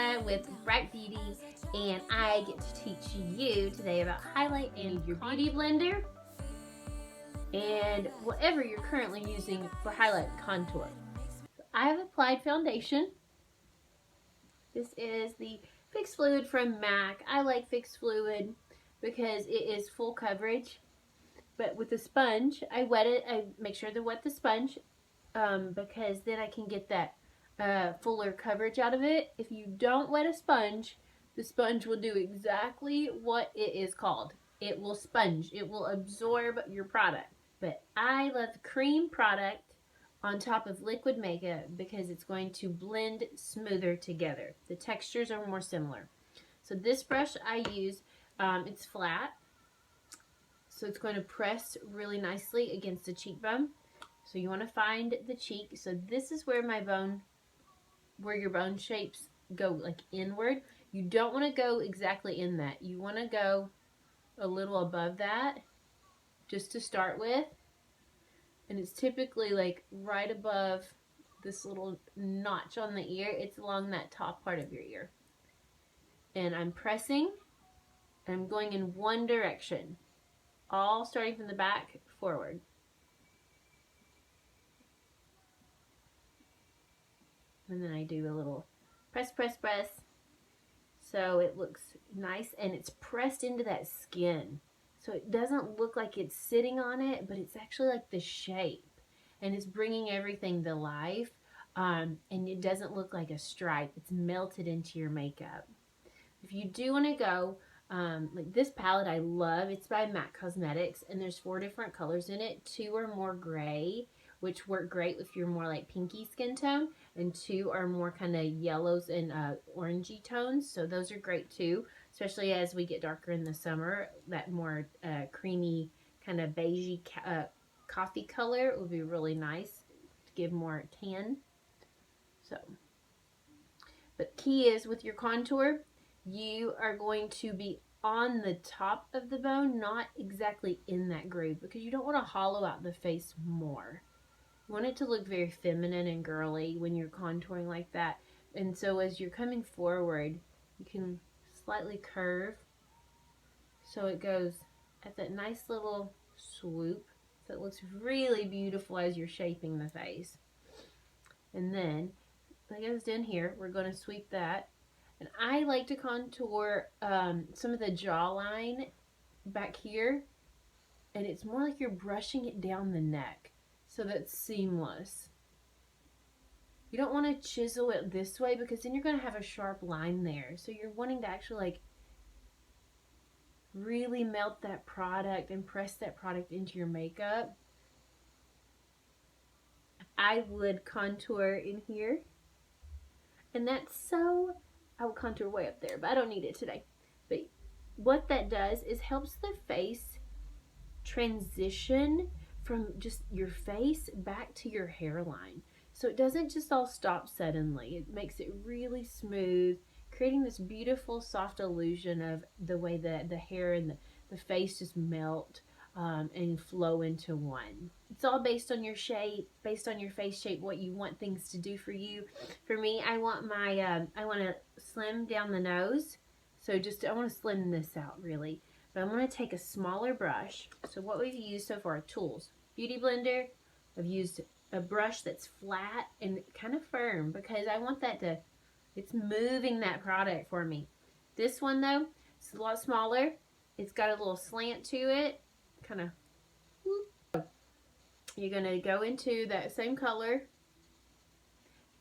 Rebecca with Bright Beauty, and I get to teach you today about highlight and your beauty blender and whatever you're currently using for highlight and contour. I have applied foundation. This is the Fix Fluid from MAC. I like Fix Fluid because it is full coverage, but with the sponge, I wet it. I make sure to wet the sponge because then I can get that fuller coverage out of it. If you don't wet a sponge, the sponge will do exactly what it is called. It will sponge. It will absorb your product. But I love cream product on top of liquid makeup because it's going to blend smoother together. The textures are more similar. So this brush I use, it's flat. So it's going to press really nicely against the cheekbone. So you want to find the cheek. So this is where my bone, where your bone shapes go like inward. You don't want to go exactly in that. You want to go a little above that just to start with. And it's typically like right above this little notch on the ear. It's along that top part of your ear. And I'm pressing, and I'm going in one direction, all starting from the back forward. And then I do a little press, press, press. So it looks nice and it's pressed into that skin. So it doesn't look like it's sitting on it, but it's actually like the shape. And it's bringing everything to life. And it doesn't look like a stripe. It's melted into your makeup. If you do want to go, like this palette I love. It's by MAC Cosmetics. And there's 4 different colors in it. 2 are more gray, which work great if you're more like pinky skin tone. And 2 are more kind of yellows and orangey tones. So those are great too. Especially as we get darker in the summer. That more creamy kind of beigey coffee color would be really nice to give more tan. So, but key is with your contour, you are going to be on the top of the bone, not exactly in that groove, because you don't want to hollow out the face more. You want it to look very feminine and girly when you're contouring like that. And so as you're coming forward, you can slightly curve so it goes at that nice little swoop. So it looks really beautiful as you're shaping the face. And then, like I was doing here, we're going to sweep that. And I like to contour some of the jawline back here. And it's more like you're brushing it down the neck. So that's seamless. You don't want to chisel it this way because then you're going to have a sharp line there. So you're wanting to actually like really melt that product and press that product into your makeup. I would contour in here. And that's so, I would contour way up there, but I don't need it today. But what that does is helps the face transition from just your face back to your hairline. So it doesn't just all stop suddenly. It makes it really smooth, creating this beautiful soft illusion of the way that the hair and the face just melt and flow into one. It's all based on your shape, based on your face shape, what you want things to do for you. For me, I want my, I want to slim down the nose. So just, I want to slim this out really. But I'm going to take a smaller brush. So what we've used so far are tools. Beauty blender. I've used a brush that's flat and kind of firm because I want that to, it's moving that product for me. This one though, it's a lot smaller. It's got a little slant to it. Kind of, whoop. You're going to go into that same color.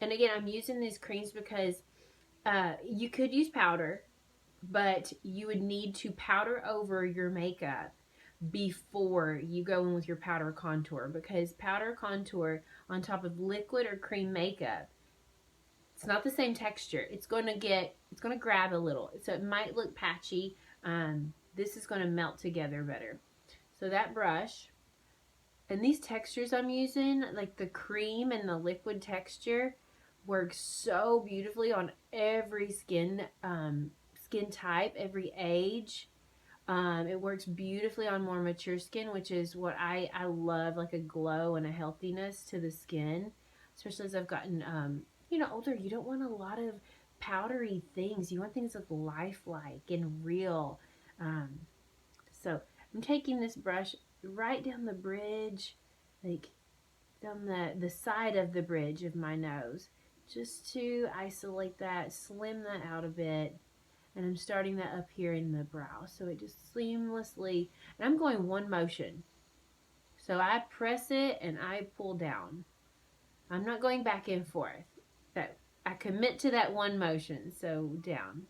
And again, I'm using these creams because you could use powder, but you would need to powder over your makeup before you go in with your powder contour, because powder contour on top of liquid or cream makeup, it's not the same texture. It's going to grab a little, so it might look patchy. This is going to melt together better. So that brush and these textures I'm using, like the cream and the liquid texture, works so beautifully on every skin type, every age. It works beautifully on more mature skin, which is what I love, like a glow and a healthiness to the skin. Especially as I've gotten, older, you don't want a lot of powdery things. You want things that look lifelike and real. So I'm taking this brush right down the bridge, like down the side of the bridge of my nose, just to isolate that, slim that out a bit. And I'm starting that up here in the brow. So it just seamlessly, and I'm going one motion. So I press it and I pull down. I'm not going back and forth. That I commit to that one motion. So down.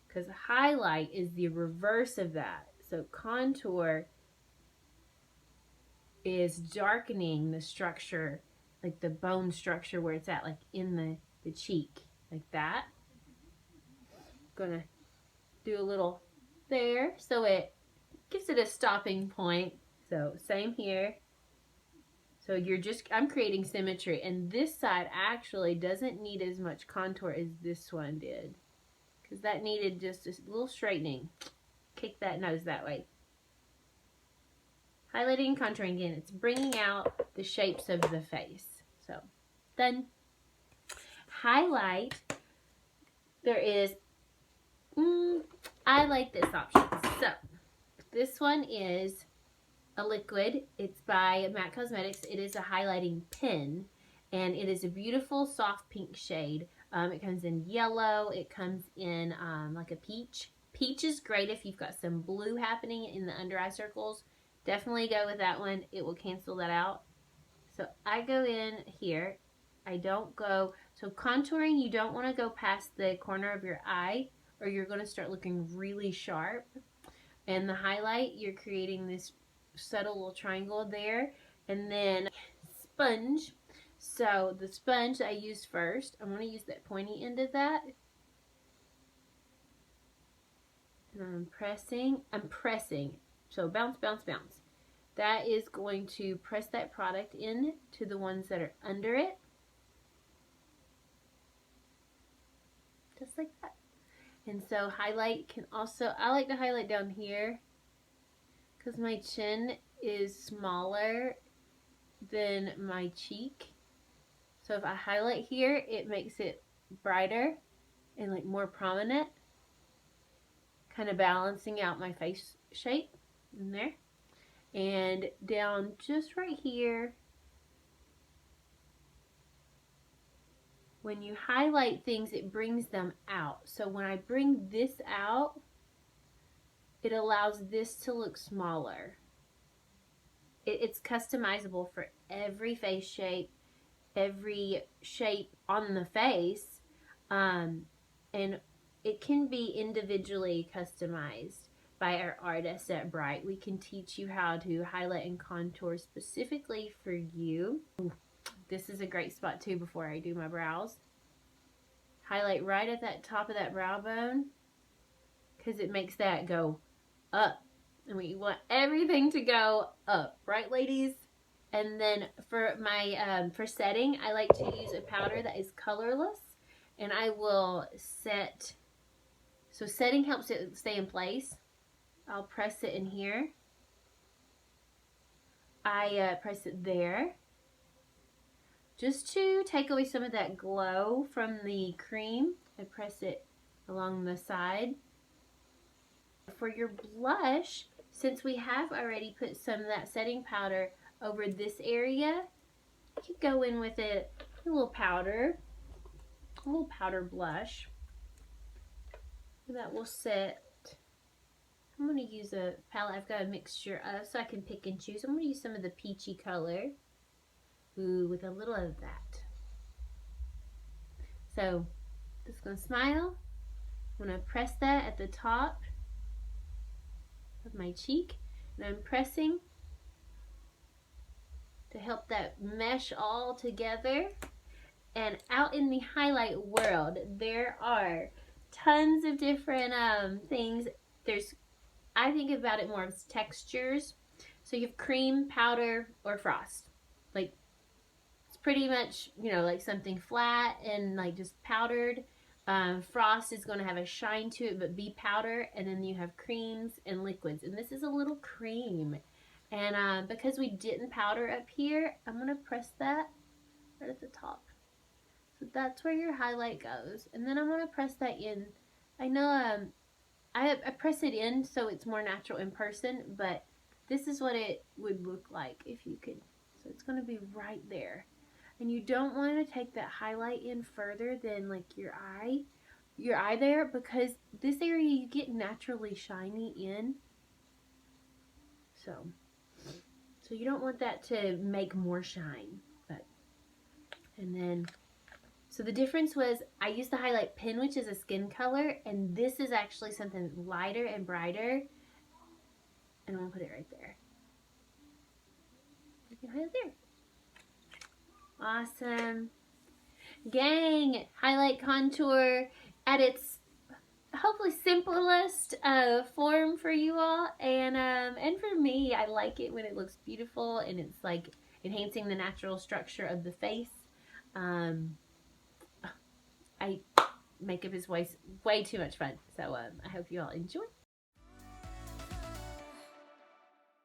Because highlight is the reverse of that. So contour is darkening the structure, like the bone structure where it's at, like in the cheek, like that. Gonna do a little there so it gives it a stopping point. So same here. So I'm creating symmetry, and this side actually doesn't need as much contour as this one did, because that needed just a little straightening. Kick that nose that way. Highlighting and contouring again, it's bringing out the shapes of the face. So, done. Highlight, there is, I like this option. So, this one is a liquid. It's by MAC Cosmetics. It is a highlighting pen, and it is a beautiful soft pink shade. It comes in yellow. It comes in like a peach. Peach is great if you've got some blue happening in the under eye circles. Definitely go with that one. It will cancel that out. So I go in here. I don't go, so contouring, you don't want to go past the corner of your eye, or you're going to start looking really sharp. And the highlight, you're creating this subtle little triangle there. And then sponge. So the sponge I use first, I'm going to use that pointy end of that. And I'm pressing. So bounce, bounce, bounce. That is going to press that product in to the ones that are under it. Just like that. And so highlight can also, I like to highlight down here because my chin is smaller than my cheek. So if I highlight here, it makes it brighter and like more prominent, kind of balancing out my face shape in there. And down just right here, when you highlight things, it brings them out. So when I bring this out, it allows this to look smaller. It's customizable for every face shape, every shape on the face, and it can be individually customized by our artists at Bright. We can teach you how to highlight and contour specifically for you. This is a great spot too before I do my brows. Highlight right at that top of that brow bone, because it makes that go up. And we want everything to go up, right ladies? And then for my for setting, I like to use a powder that is colorless, and I will set, so setting helps it stay in place. I'll press it in here. I press it there, just to take away some of that glow from the cream. I press it along the side. For your blush, since we have already put some of that setting powder over this area, you could go in with it, a little powder blush that will set. I'm going to use a palette I've got a mixture of, so I can pick and choose. I'm going to use some of the peachy color. Ooh, with a little of that. So, just going to smile. I'm going to press that at the top of my cheek, and I'm pressing to help that mesh all together. And out in the highlight world, there are tons of different things. I think about it more as textures. So you have cream, powder, or frost. Like, it's pretty much, you know, like something flat and like just powdered. Frost is going to have a shine to it, but be powder. And then you have creams and liquids. And this is a little cream. And because we didn't powder up here, I'm going to press that right at the top. So that's where your highlight goes. And then I'm going to press that in. I know I press it in so it's more natural in person, but this is what it would look like if you could. So it's going to be right there. And you don't want to take that highlight in further than like your eye there, because this area you get naturally shiny in. So you don't want that to make more shine. And then, so the difference was I used the highlight pen, which is a skin color, and this is actually something lighter and brighter. And I'm going to put it right there. You can highlight there. Awesome. Gang, highlight contour at its hopefully simplest form for you all. And for me, I like it when it looks beautiful and it's like enhancing the natural structure of the face. Makeup is way too much fun. So I hope you all enjoy.